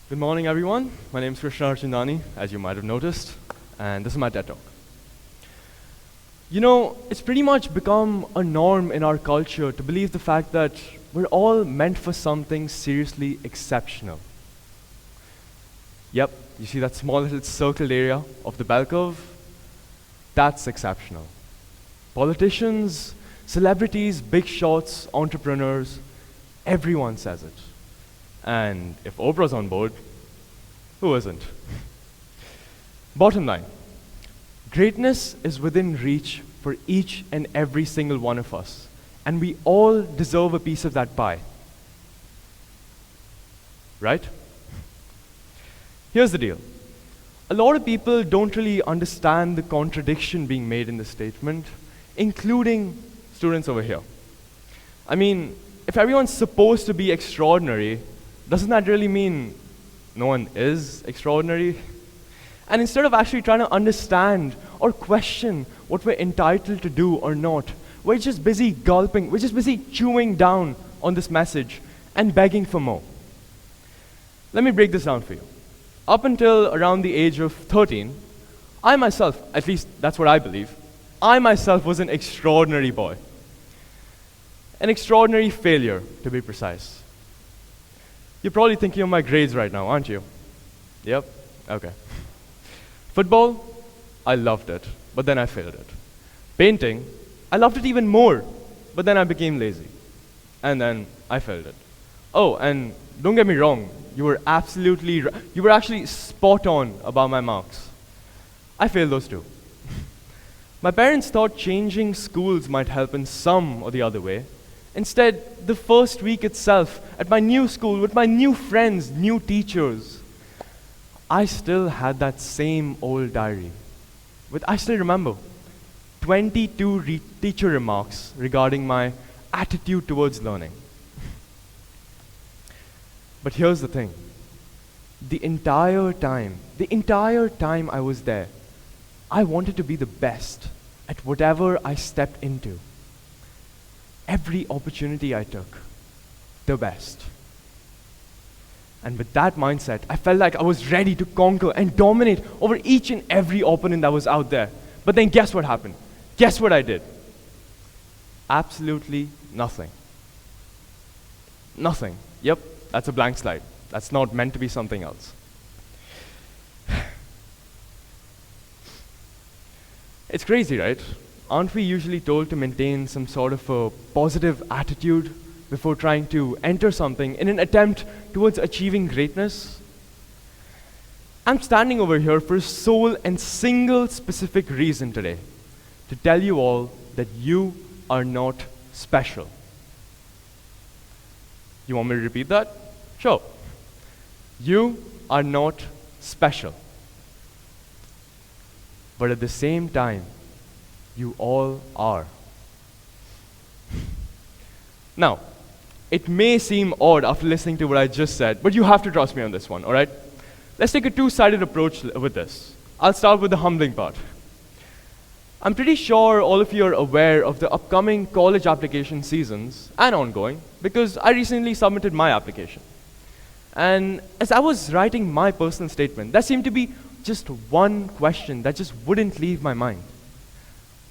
Good morning, everyone. My name is Krishna Herchandani, as you might have noticed, and this is my TED Talk. You know, it's pretty much become a norm in our culture to believe the fact that we're all meant for something seriously exceptional. Yep, you see that small little circled area of the bell curve? That's exceptional. Politicians, celebrities, big shots, entrepreneurs, everyone says it. And if Oprah's on board, who isn't? Bottom line, greatness is within reach for each and every single one of us, and we all deserve a piece of that pie. Right? Here's the deal. A lot of people don't really understand the contradiction being made in this statement, including students over here. I mean, if everyone's supposed to be extraordinary, doesn't that really mean no one is extraordinary? And instead of actually trying to understand or question what we're entitled to do or not, we're just busy gulping, we're just busy chewing down on this message and begging for more. Let me break this down for you. Up until around the age of 13, I myself, at least that's what I believe, I myself was an extraordinary boy. An extraordinary failure, to be precise. You're probably thinking of my grades right now, aren't you? Yep, okay. Football, I loved it, but then I failed it. Painting, I loved it even more, but then I became lazy. And then I failed it. Oh, and don't get me wrong, you were actually spot on about my marks. I failed those too. My parents thought changing schools might help in some or the other way. Instead, the first week itself, at my new school, with my new friends, new teachers, I still had that same old diary. I still remember 22 teacher remarks regarding my attitude towards learning. But here's the thing. The entire time I was there, I wanted to be the best at whatever I stepped into. Every opportunity I took, the best. And with that mindset, I felt like I was ready to conquer and dominate over each and every opponent that was out there. But then guess what happened? Guess what I did? Absolutely nothing. Nothing. Yep, that's a blank slide. That's not meant to be something else. It's crazy, right? Aren't we usually told to maintain some sort of a positive attitude before trying to enter something in an attempt towards achieving greatness? I'm standing over here for a sole and single specific reason today, to tell you all that you are not special. You want me to repeat that? Sure. You are not special. But at the same time, you all are. Now, it may seem odd after listening to what I just said, but you have to trust me on this one, all right? Let's take a two-sided approach with this. I'll start with the humbling part. I'm pretty sure all of you are aware of the upcoming college application seasons and ongoing, because I recently submitted my application. And as I was writing my personal statement, there seemed to be just one question that just wouldn't leave my mind.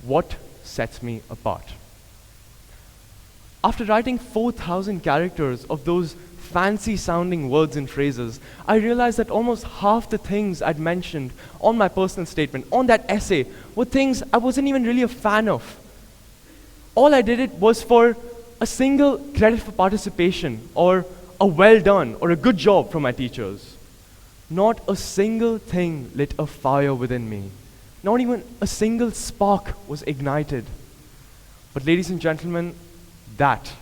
What sets me apart? After writing 4,000 characters of those fancy sounding words and phrases, I realized that almost half the things I'd mentioned on my personal statement, on that essay, were things I wasn't even really a fan of. All I did it was for a single credit for participation, or a well done, or a good job from my teachers. Not a single thing lit a fire within me. Not even a single spark was ignited. But ladies and gentlemen, that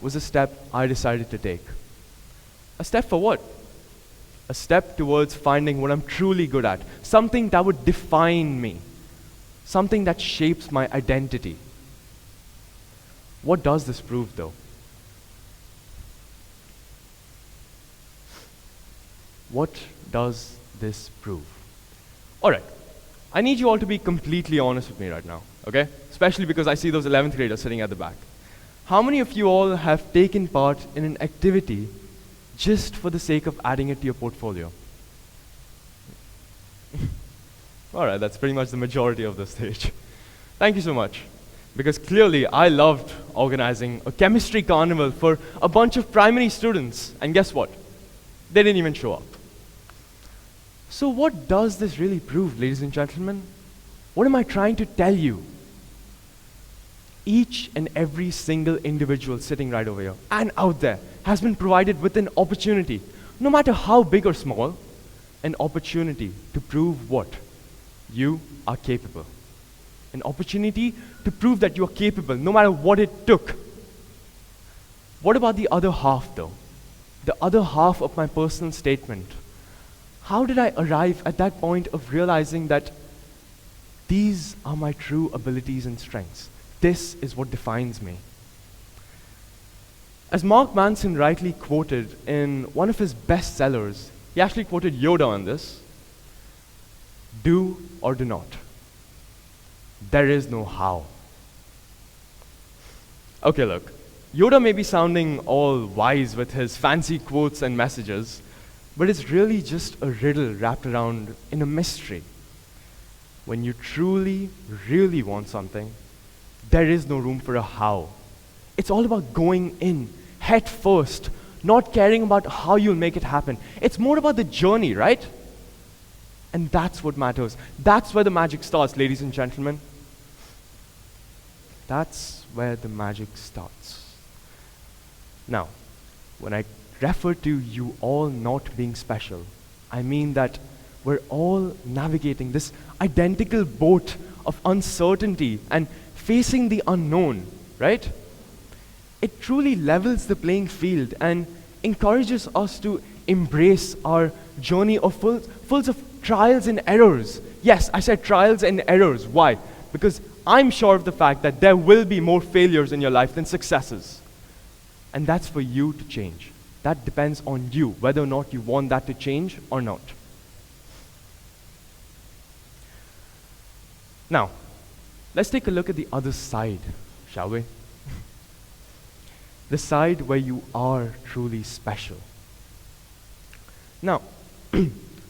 was a step I decided to take. A step for what? A step towards finding what I'm truly good at. Something that would define me. Something that shapes my identity. What does this prove, though? What does this prove? All right, I need you all to be completely honest with me right now, okay? Especially because I see those 11th graders sitting at the back. How many of you all have taken part in an activity just for the sake of adding it to your portfolio. All right, that's pretty much the majority of the stage. Thank you so much. Because clearly I loved organizing a chemistry carnival for a bunch of primary students, and guess what? They didn't even show up. So what does this really prove, ladies and gentlemen? What am I trying to tell you? Each and every single individual sitting right over here and out there has been provided with an opportunity, no matter how big or small, an opportunity to prove what? You are capable. An opportunity to prove that you are capable, no matter what it took. What about the other half, though? The other half of my personal statement. How did I arrive at that point of realizing that these are my true abilities and strengths? This is what defines me. As Mark Manson rightly quoted in one of his bestsellers, he actually quoted Yoda on this: do or do not. There is no how. Okay, look, Yoda may be sounding all wise with his fancy quotes and messages, but it's really just a riddle wrapped around in a mystery. When you truly, really want something, there is no room for a how. It's all about going in, head first, not caring about how you'll make it happen. It's more about the journey, right? And that's what matters. That's where the magic starts, ladies and gentlemen. That's where the magic starts. Now, when I refer to you all not being special, I mean that we're all navigating this identical boat of uncertainty and facing the unknown, right? It truly levels the playing field and encourages us to embrace our journey of full of trials and errors. Yes, I said trials and errors. Why? Because I'm sure of the fact that there will be more failures in your life than successes. And that's for you to change. That depends on you, whether or not you want that to change or not. Now, let's take a look at the other side, shall we? The side where you are truly special. Now,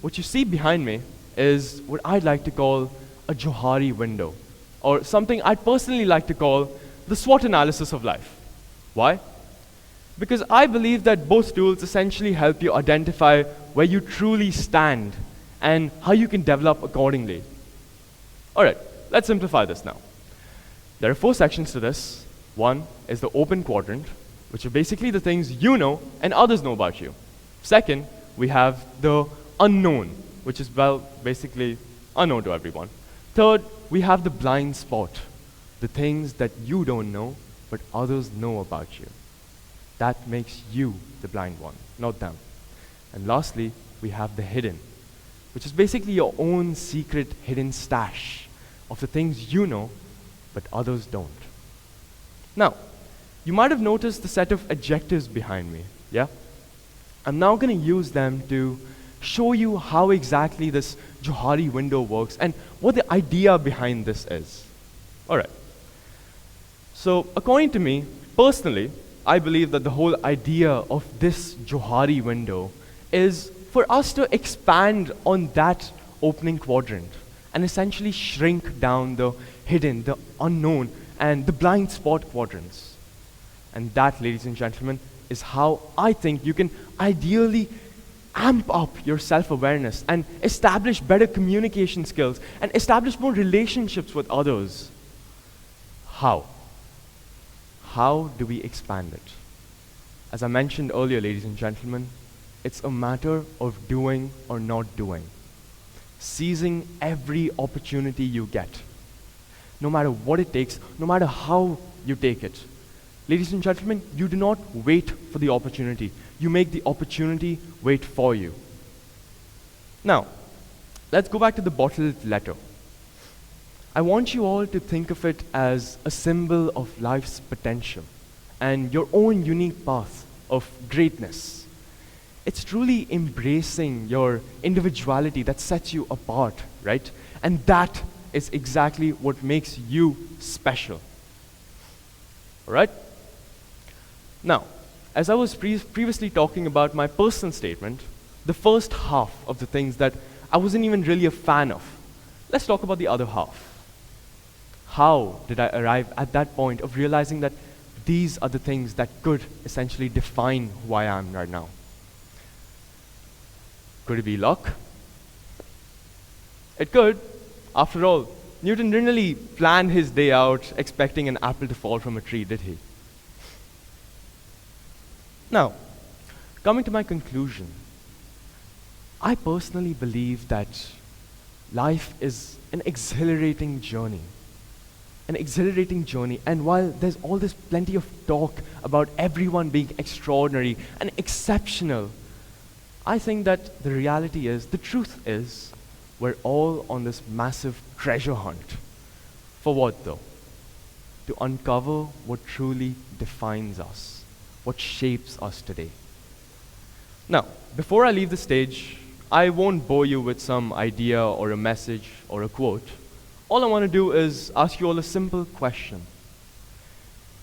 what you see behind me is what I'd like to call a Jari window, or something I'd personally like to call the SWOT analysis of life. Why? Because I believe that both tools essentially help you identify where you truly stand and how you can develop accordingly. All right, let's simplify this now. There are 4 sections to this. One is the open quadrant, which are basically the things you know and others know about you. Second, we have the unknown, which is, well, basically unknown to everyone. Third, we have the blind spot, the things that you don't know, but others know about you. That makes you the blind one, not them. And lastly, we have the hidden, which is basically your own secret hidden stash of the things you know, but others don't. Now, you might have noticed the set of adjectives behind me, yeah? I'm now going to use them to show you how exactly this Jari window works and what the idea behind this is. All right. So, according to me, personally, I believe that the whole idea of this Jari window is for us to expand on that opening quadrant and essentially shrink down the hidden, the unknown, and the blind spot quadrants. And that, ladies and gentlemen, is how I think you can ideally amp up your self-awareness and establish better communication skills and establish more relationships with others. How? How do we expand it? As I mentioned earlier, ladies and gentlemen, it's a matter of doing or not doing. Seizing every opportunity you get, no matter what it takes, no matter how you take it. Ladies and gentlemen, you do not wait for the opportunity. You make the opportunity wait for you. Now, let's go back to the bottled letter. I want you all to think of it as a symbol of life's potential and your own unique path of greatness. It's truly embracing your individuality that sets you apart, right? And that is exactly what makes you special. All right? Now, as I was previously talking about my personal statement, the first half of the things that I wasn't even really a fan of, let's talk about the other half. How did I arrive at that point of realizing that these are the things that could essentially define who I am right now? Could it be luck? It could. After all, Newton didn't really plan his day out expecting an apple to fall from a tree, did he? Now, coming to my conclusion, I personally believe that life is an exhilarating journey. An exhilarating journey, and while there's all this plenty of talk about everyone being extraordinary and exceptional, I think that the reality is, the truth is, we're all on this massive treasure hunt. For what though? To uncover what truly defines us, what shapes us today. Now, before I leave the stage, I won't bore you with some idea or a message or a quote. All I want to do is ask you all a simple question.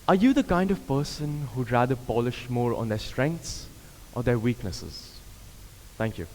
Are you the kind of person who'd rather polish more on their strengths or their weaknesses? Thank you.